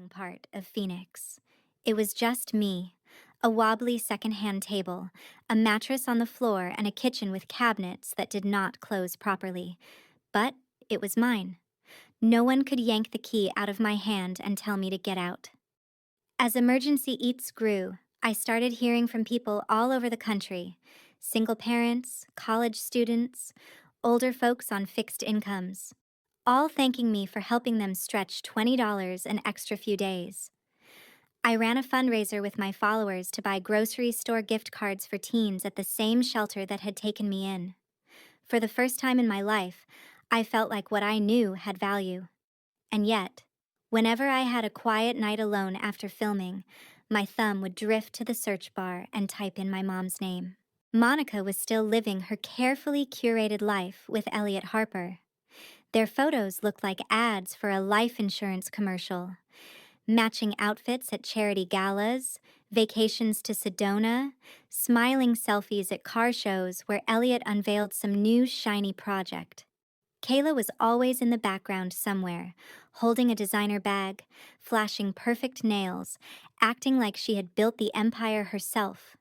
part of Phoenix. It was just me, a wobbly secondhand table, a mattress on the floor, and a kitchen with cabinets that did not close properly. But it was mine. No one could yank the key out of my hand and tell me to get out. As emergency eats grew, I started hearing from people all over the country: single parents, college students, older folks on fixed incomes, all thanking me for helping them stretch $20 an extra few days. I ran a fundraiser with my followers to buy grocery store gift cards for teens at the same shelter that had taken me in. For the first time in my life, I felt like what I knew had value. And yet, whenever I had a quiet night alone after filming, my thumb would drift to the search bar and type in my mom's name. Monica was still living her carefully curated life with Elliot Harper. Their photos looked like ads for a life insurance commercial. Matching outfits at charity galas, vacations to Sedona, smiling selfies at car shows where Elliot unveiled some new shiny project. Kayla was always in the background somewhere, holding a designer bag, flashing perfect nails, acting like she had built the empire herself.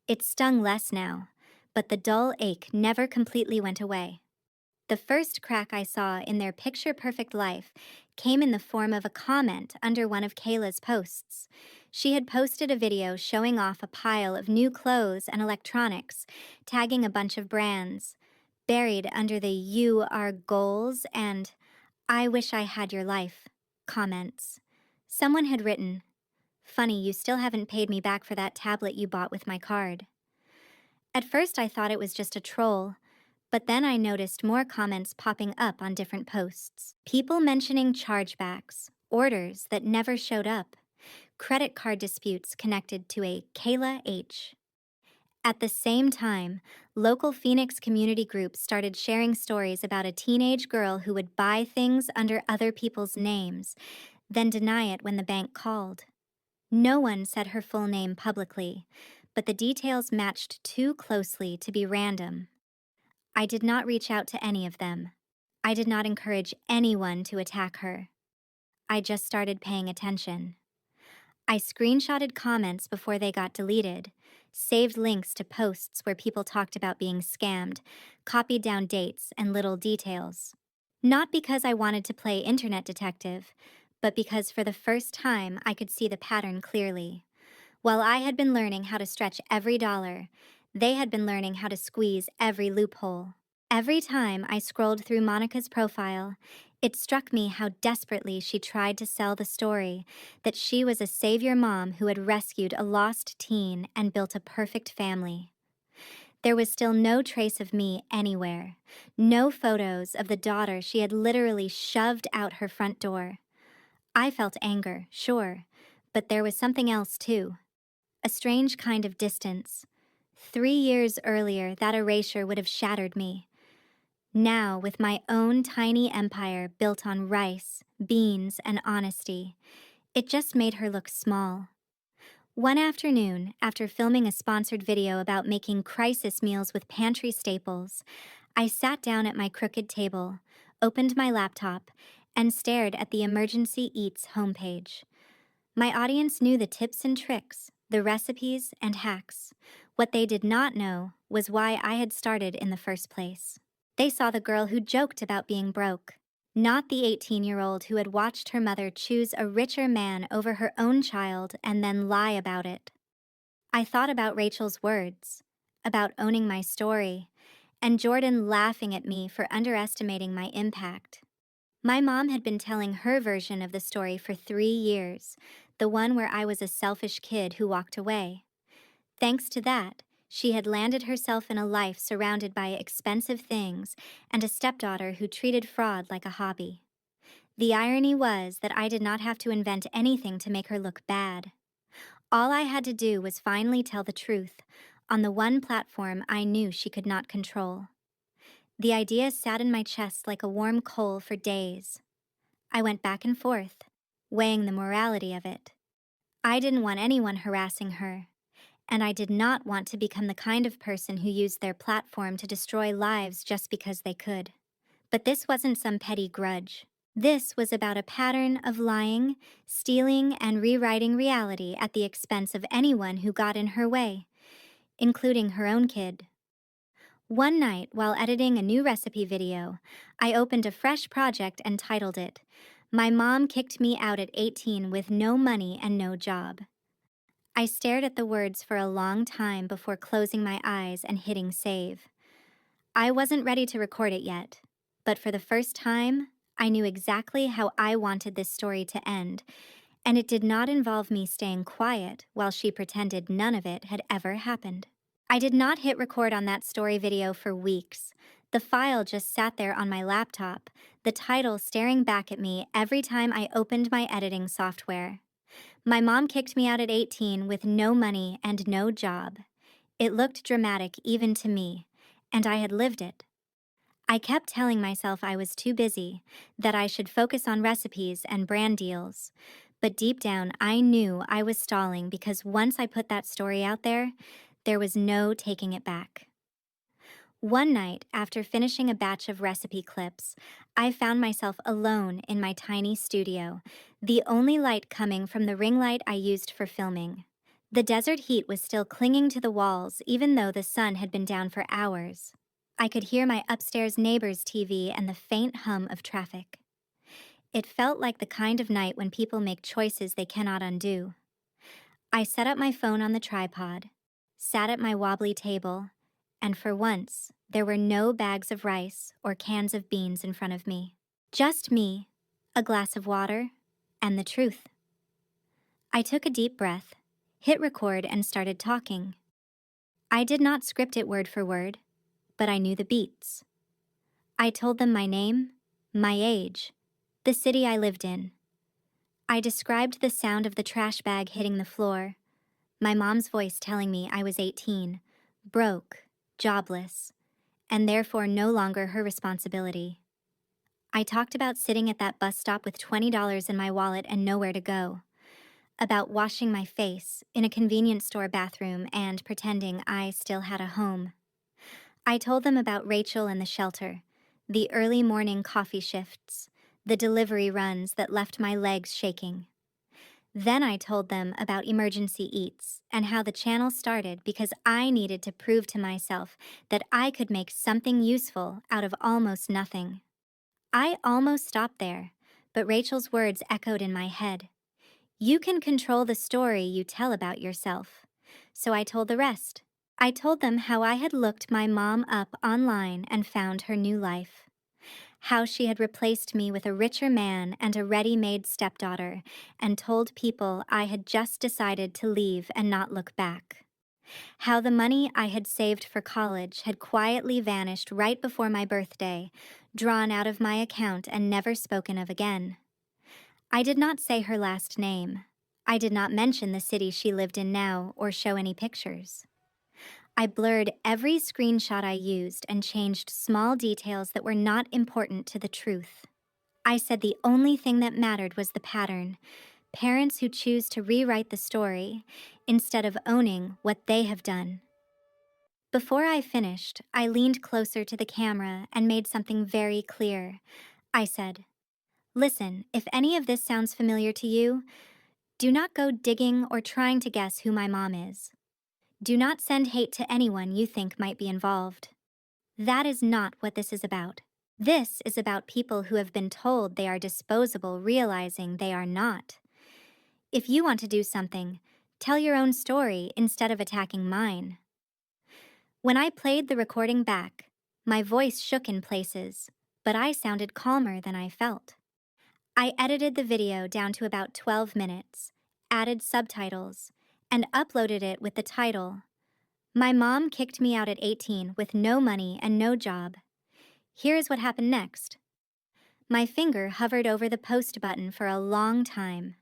It stung less now, but the dull ache never completely went away. The first crack I saw in their picture-perfect life came in the form of a comment under one of Kayla's posts. She had posted a video showing off a pile of new clothes and electronics, tagging a bunch of brands. Buried under the "You are goals" and "I wish I had your life" comments, someone had written, "Funny, you still haven't paid me back for that tablet you bought with my card." At first I thought it was just a troll, but then I noticed more comments popping up on different posts. People mentioning chargebacks, orders that never showed up, credit card disputes connected to a Kayla H. At the same time, local Phoenix community groups started sharing stories about a teenage girl who would buy things under other people's names, then deny it when the bank called. No one said her full name publicly, but the details matched too closely to be random. I did not reach out to any of them. I did not encourage anyone to attack her. I just started paying attention. I screenshotted comments before they got deleted, saved links to posts where people talked about being scammed, copied down dates and little details. Not because I wanted to play internet detective, but because for the first time I could see the pattern clearly. While I had been learning how to stretch every dollar, they had been learning how to squeeze every loophole. Every time I scrolled through Monica's profile, it struck me how desperately she tried to sell the story that she was a savior mom who had rescued a lost teen and built a perfect family. There was still no trace of me anywhere, no photos of the daughter she had literally shoved out her front door. I felt anger, sure, but there was something else too. A strange kind of distance. 3 years earlier, that erasure would have shattered me. Now, with my own tiny empire built on rice, beans, and honesty, it just made her look small. One afternoon, after filming a sponsored video about making crisis meals with pantry staples, I sat down at my crooked table, opened my laptop, and stared at the Emergency Eats homepage. My audience knew the tips and tricks, the recipes and hacks. What they did not know was why I had started in the first place. They saw the girl who joked about being broke, not the 18-year-old who had watched her mother choose a richer man over her own child and then lie about it. I thought about Rachel's words, about owning my story, and Jordan laughing at me for underestimating my impact. My mom had been telling her version of the story for 3 years, the one where I was a selfish kid who walked away. Thanks to that, she had landed herself in a life surrounded by expensive things and a stepdaughter who treated fraud like a hobby. The irony was that I did not have to invent anything to make her look bad. All I had to do was finally tell the truth, on the one platform I knew she could not control. The idea sat in my chest like a warm coal for days. I went back and forth, weighing the morality of it. I didn't want anyone harassing her, and I did not want to become the kind of person who used their platform to destroy lives just because they could. But this wasn't some petty grudge. This was about a pattern of lying, stealing, and rewriting reality at the expense of anyone who got in her way, including her own kid. One night, while editing a new recipe video, I opened a fresh project and titled it, "My Mom Kicked Me Out at 18 with No Money and No Job." I stared at the words for a long time before closing my eyes and hitting save. I wasn't ready to record it yet, but for the first time, I knew exactly how I wanted this story to end, and it did not involve me staying quiet while she pretended none of it had ever happened. I did not hit record on that story video for weeks. The file just sat there on my laptop, the title staring back at me every time I opened my editing software. My mom kicked me out at 18 with no money and no job. It looked dramatic even to me, and I had lived it. I kept telling myself I was too busy, that I should focus on recipes and brand deals. But deep down, I knew I was stalling because once I put that story out there was no taking it back. One night, after finishing a batch of recipe clips, I found myself alone in my tiny studio, the only light coming from the ring light I used for filming. The desert heat was still clinging to the walls even though the sun had been down for hours. I could hear my upstairs neighbor's TV and the faint hum of traffic. It felt like the kind of night when people make choices they cannot undo. I set up my phone on the tripod, sat at my wobbly table, and for once, there were no bags of rice or cans of beans in front of me. Just me, a glass of water, and the truth. I took a deep breath, hit record, and started talking. I did not script it word for word, but I knew the beats. I told them my name, my age, the city I lived in. I described the sound of the trash bag hitting the floor, my mom's voice telling me I was 18, broke, jobless, and therefore no longer her responsibility. I talked about sitting at that bus stop with $20 in my wallet and nowhere to go, about washing my face in a convenience store bathroom and pretending I still had a home. I told them about Rachel and the shelter, the early morning coffee shifts, the delivery runs that left my legs shaking. Then I told them about Emergency Eats and how the channel started because I needed to prove to myself that I could make something useful out of almost nothing. I almost stopped there, but Rachel's words echoed in my head. You can control the story you tell about yourself. So I told the rest. I told them how I had looked my mom up online and found her new life. How she had replaced me with a richer man and a ready-made stepdaughter, and told people I had just decided to leave and not look back. How the money I had saved for college had quietly vanished right before my birthday, drawn out of my account and never spoken of again. I did not say her last name. I did not mention the city she lived in now or show any pictures. I blurred every screenshot I used and changed small details that were not important to the truth. I said the only thing that mattered was the pattern, parents who choose to rewrite the story instead of owning what they have done. Before I finished, I leaned closer to the camera and made something very clear. I said, "Listen, if any of this sounds familiar to you, do not go digging or trying to guess who my mom is. Do not send hate to anyone you think might be involved. That is not what this is about. This is about people who have been told they are disposable realizing they are not. If you want to do something, tell your own story instead of attacking mine." When I played the recording back, my voice shook in places, but I sounded calmer than I felt. I edited the video down to about 12 minutes, added subtitles, and uploaded it with the title, "My Mom Kicked Me Out at 18 with No Money and No Job." Here is what happened next. My finger hovered over the post button for a long time.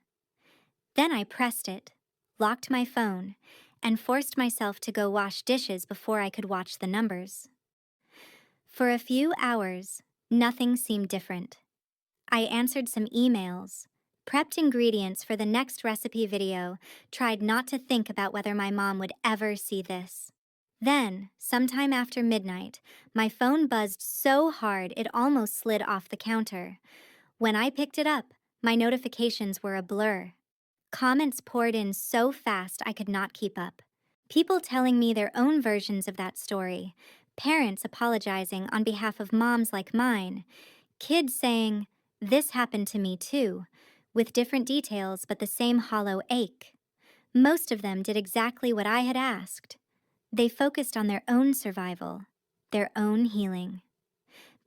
Then I pressed it, locked my phone, and forced myself to go wash dishes before I could watch the numbers. For a few hours, nothing seemed different. I answered some emails, prepped ingredients for the next recipe video, tried not to think about whether my mom would ever see this. Then, sometime after midnight, my phone buzzed so hard it almost slid off the counter. When I picked it up, my notifications were a blur. Comments poured in so fast I could not keep up. People telling me their own versions of that story, parents apologizing on behalf of moms like mine, kids saying, "This happened to me too," with different details but the same hollow ache. Most of them did exactly what I had asked. They focused on their own survival, their own healing.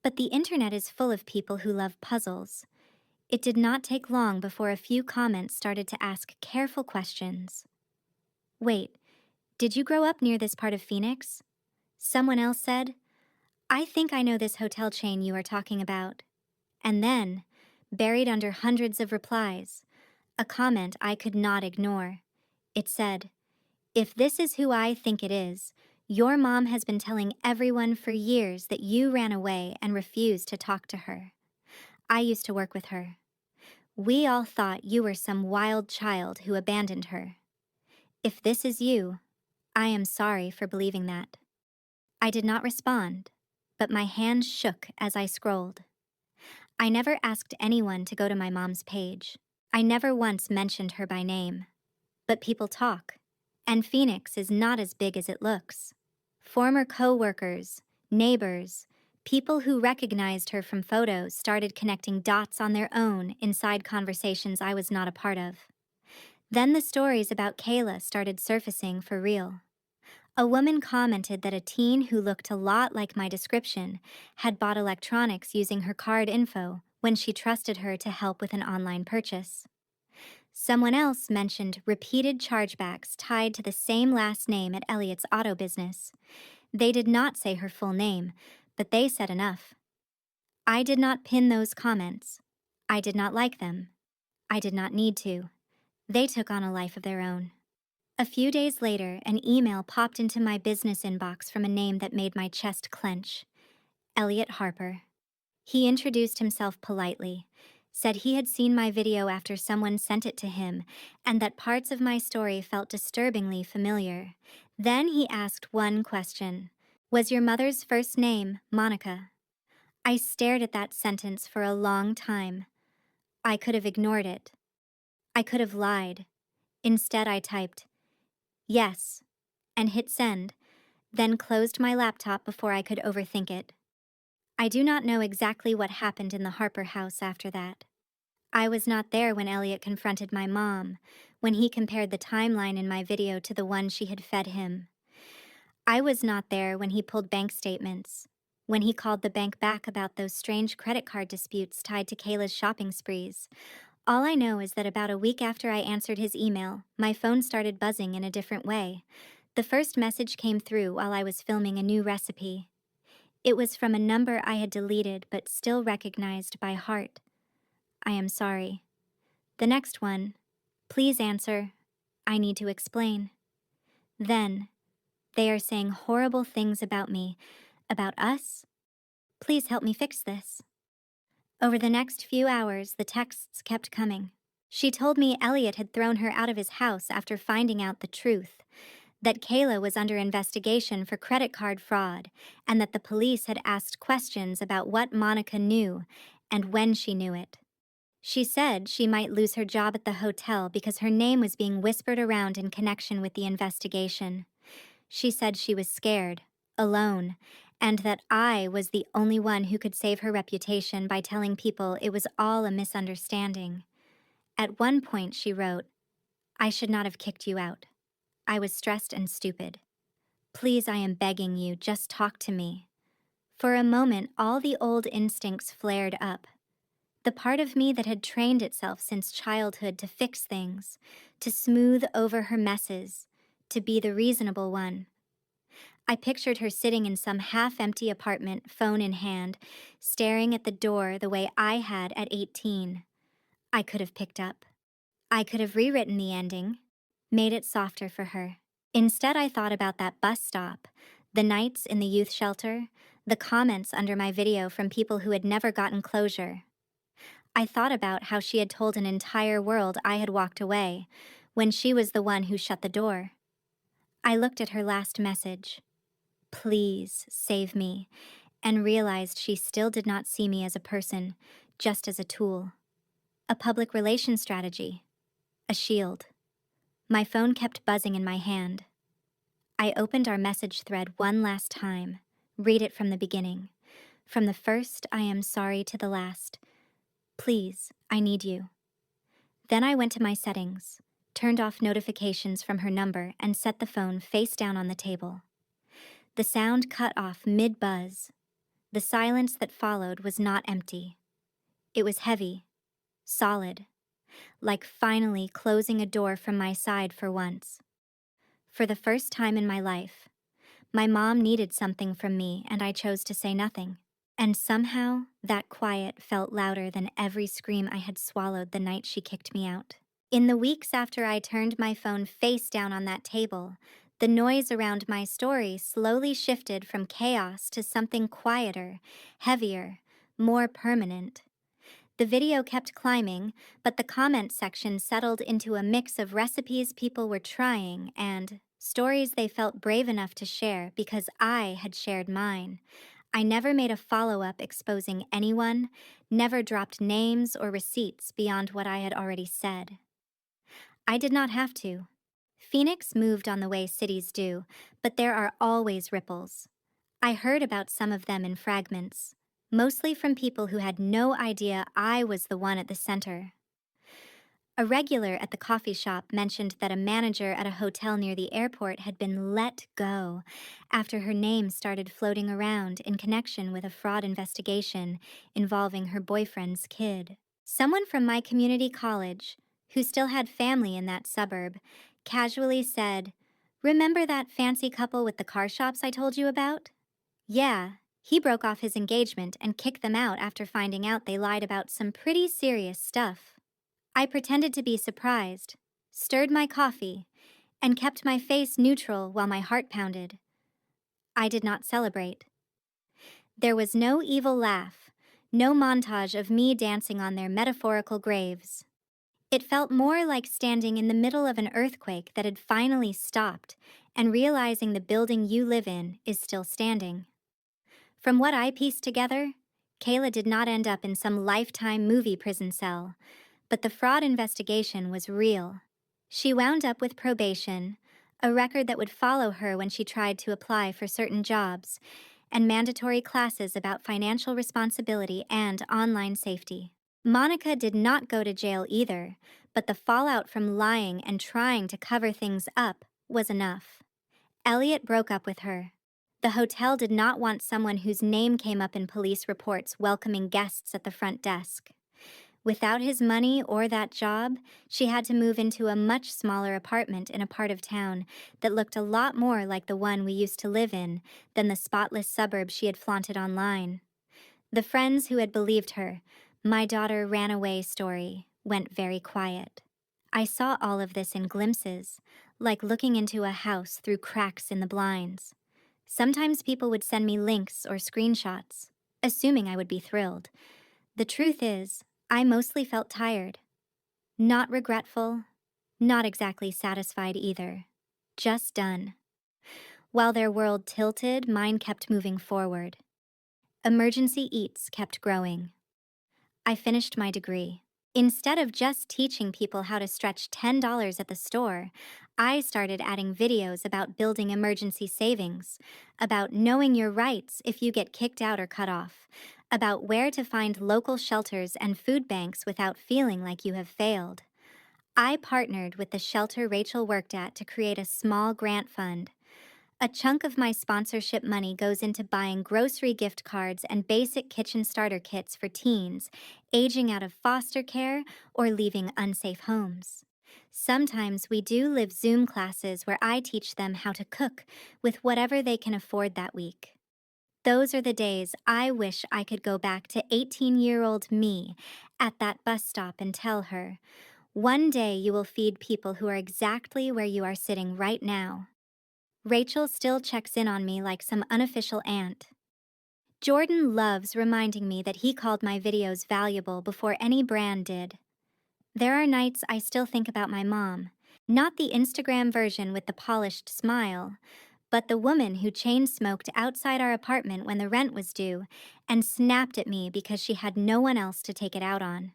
But the internet is full of people who love puzzles. It did not take long before a few comments started to ask careful questions. "Wait, did you grow up near this part of Phoenix?" Someone else said, "I think I know this hotel chain you are talking about." And then, buried under hundreds of replies, a comment I could not ignore. It said, "If this is who I think it is, your mom has been telling everyone for years that you ran away and refused to talk to her. I used to work with her. We all thought you were some wild child who abandoned her. If this is you, I am sorry for believing that." I did not respond, but my hands shook as I scrolled. I never asked anyone to go to my mom's page. I never once mentioned her by name. But people talk, and Phoenix is not as big as it looks. Former co-workers, neighbors, people who recognized her from photos started connecting dots on their own inside conversations I was not a part of. Then the stories about Kayla started surfacing for real. A woman commented that a teen who looked a lot like my description had bought electronics using her card info when she trusted her to help with an online purchase. Someone else mentioned repeated chargebacks tied to the same last name at Elliot's auto business. They did not say her full name, but they said enough. I did not pin those comments. I did not like them. I did not need to. They took on a life of their own. A few days later, an email popped into my business inbox from a name that made my chest clench. Elliot Harper. He introduced himself politely, said he had seen my video after someone sent it to him, and that parts of my story felt disturbingly familiar. Then he asked one question. "Was your mother's first name Monica?" I stared at that sentence for a long time. I could have ignored it. I could have lied. Instead, I typed, "Yes," and hit send, then closed my laptop before I could overthink it. I do not know exactly what happened in the Harper house after that. I was not there when Elliot confronted my mom, when he compared the timeline in my video to the one she had fed him. I was not there when he pulled bank statements, when he called the bank back about those strange credit card disputes tied to Kayla's shopping sprees. All I know is that about a week after I answered his email, my phone started buzzing in a different way. The first message came through while I was filming a new recipe. It was from a number I had deleted but still recognized by heart. "I am sorry." The next one, "Please answer. I need to explain." Then, "They are saying horrible things about me, about us. Please help me fix this." Over the next few hours, the texts kept coming. She told me Elliot had thrown her out of his house after finding out the truth, that Kayla was under investigation for credit card fraud, and that the police had asked questions about what Monica knew and when she knew it. She said she might lose her job at the hotel because her name was being whispered around in connection with the investigation. She said she was scared, alone, and that I was the only one who could save her reputation by telling people it was all a misunderstanding. At one point, she wrote, "I should not have kicked you out. I was stressed and stupid. Please, I am begging you, just talk to me." For a moment, all the old instincts flared up. The part of me that had trained itself since childhood to fix things, to smooth over her messes, to be the reasonable one. I pictured her sitting in some half-empty apartment, phone in hand, staring at the door the way I had at 18. I could have picked up. I could have rewritten the ending, made it softer for her. Instead, I thought about that bus stop, the nights in the youth shelter, the comments under my video from people who had never gotten closure. I thought about how she had told an entire world I had walked away, when she was the one who shut the door. I looked at her last message, "Please save me," and realized she still did not see me as a person, just as a tool, a public relations strategy, a shield. My phone kept buzzing in my hand. I opened our message thread one last time. Read it from the beginning. From the first I am sorry to the last. Please, I need you. Then I went to my settings, turned off notifications from her number, and set the phone face down on the table. The sound cut off mid-buzz. The silence that followed was not empty. It was heavy, solid, like finally closing a door from my side for once. For the first time in my life, my mom needed something from me, and I chose to say nothing. And somehow, that quiet felt louder than every scream I had swallowed the night she kicked me out. In the weeks after I turned my phone face down on that table, the noise around my story slowly shifted from chaos to something quieter, heavier, more permanent. The video kept climbing, but the comment section settled into a mix of recipes people were trying and stories they felt brave enough to share because I had shared mine. I never made a follow-up exposing anyone, never dropped names or receipts beyond what I had already said. I did not have to. Phoenix moved on the way cities do, but there are always ripples. I heard about some of them in fragments, mostly from people who had no idea I was the one at the center. A regular at the coffee shop mentioned that a manager at a hotel near the airport had been let go after her name started floating around in connection with a fraud investigation involving her boyfriend's kid. Someone from my community college, who still had family in that suburb, casually said, "Remember that fancy couple with the car shops I told you about? Yeah, he broke off his engagement and kicked them out after finding out they lied about some pretty serious stuff." I pretended to be surprised, stirred my coffee, and kept my face neutral while my heart pounded. I did not celebrate. There was no evil laugh, no montage of me dancing on their metaphorical graves. It felt more like standing in the middle of an earthquake that had finally stopped and realizing the building you live in is still standing. From what I pieced together, Kayla did not end up in some lifetime movie prison cell, but the fraud investigation was real. She wound up with probation, a record that would follow her when she tried to apply for certain jobs, and mandatory classes about financial responsibility and online safety. Monica did not go to jail either, but the fallout from lying and trying to cover things up was enough. Elliot broke up with her. The hotel did not want someone whose name came up in police reports welcoming guests at the front desk. Without his money or that job, she had to move into a much smaller apartment in a part of town that looked a lot more like the one we used to live in than the spotless suburb she had flaunted online. The friends who had believed her, "My daughter ran away" story, went very quiet. I saw all of this in glimpses, like looking into a house through cracks in the blinds. Sometimes people would send me links or screenshots, assuming I would be thrilled. The truth is, I mostly felt tired. Not regretful, not exactly satisfied either. Just done. While their world tilted, mine kept moving forward. Emergency Eats kept growing. I finished my degree. Instead of just teaching people how to stretch $10 at the store, I started adding videos about building emergency savings, about knowing your rights if you get kicked out or cut off, about where to find local shelters and food banks without feeling like you have failed. I partnered with the shelter Rachel worked at to create a small grant fund. A chunk of my sponsorship money goes into buying grocery gift cards and basic kitchen starter kits for teens aging out of foster care or leaving unsafe homes. Sometimes we do live Zoom classes where I teach them how to cook with whatever they can afford that week. Those are the days I wish I could go back to 18-year-old me at that bus stop and tell her, "One day you will feed people who are exactly where you are sitting right now." Rachel still checks in on me like some unofficial aunt. Jordan loves reminding me that he called my videos valuable before any brand did. There are nights I still think about my mom, not the Instagram version with the polished smile, but the woman who chain smoked outside our apartment when the rent was due and snapped at me because she had no one else to take it out on.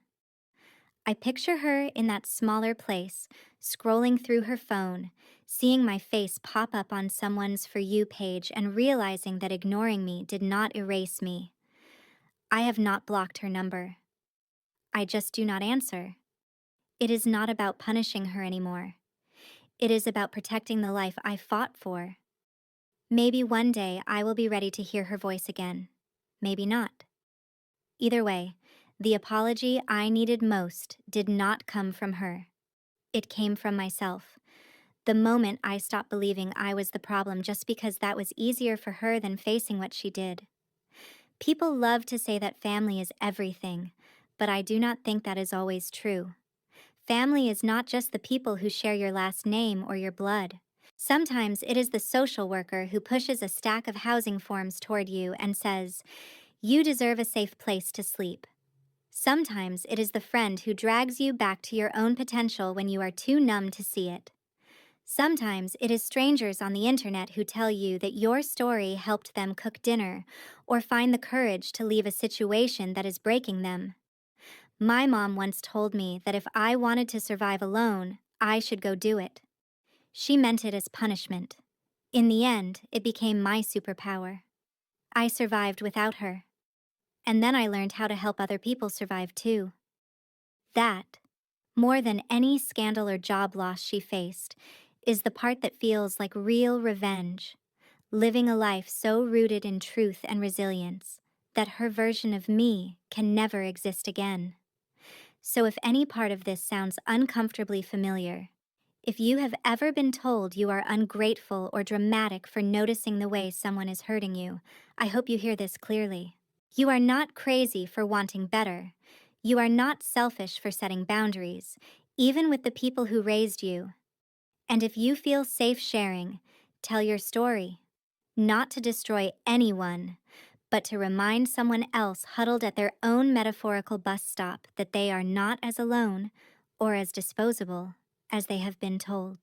I picture her in that smaller place, scrolling through her phone, seeing my face pop up on someone's For You page and realizing that ignoring me did not erase me. I have not blocked her number. I just do not answer. It is not about punishing her anymore. It is about protecting the life I fought for. Maybe one day I will be ready to hear her voice again. Maybe not. Either way, the apology I needed most did not come from her. It came from myself. The moment I stopped believing I was the problem just because that was easier for her than facing what she did. People love to say that family is everything, but I do not think that is always true. Family is not just the people who share your last name or your blood. Sometimes it is the social worker who pushes a stack of housing forms toward you and says, "You deserve a safe place to sleep." Sometimes it is the friend who drags you back to your own potential when you are too numb to see it. Sometimes it is strangers on the internet who tell you that your story helped them cook dinner or find the courage to leave a situation that is breaking them. My mom once told me that if I wanted to survive alone, I should go do it. She meant it as punishment. In the end, it became my superpower. I survived without her. And then I learned how to help other people survive too. That, more than any scandal or job loss she faced, is the part that feels like real revenge. Living a life so rooted in truth and resilience that her version of me can never exist again. So if any part of this sounds uncomfortably familiar, if you have ever been told you are ungrateful or dramatic for noticing the way someone is hurting you, I hope you hear this clearly. You are not crazy for wanting better. You are not selfish for setting boundaries, even with the people who raised you. And if you feel safe sharing, tell your story. Not to destroy anyone, but to remind someone else huddled at their own metaphorical bus stop that they are not as alone or as disposable as they have been told.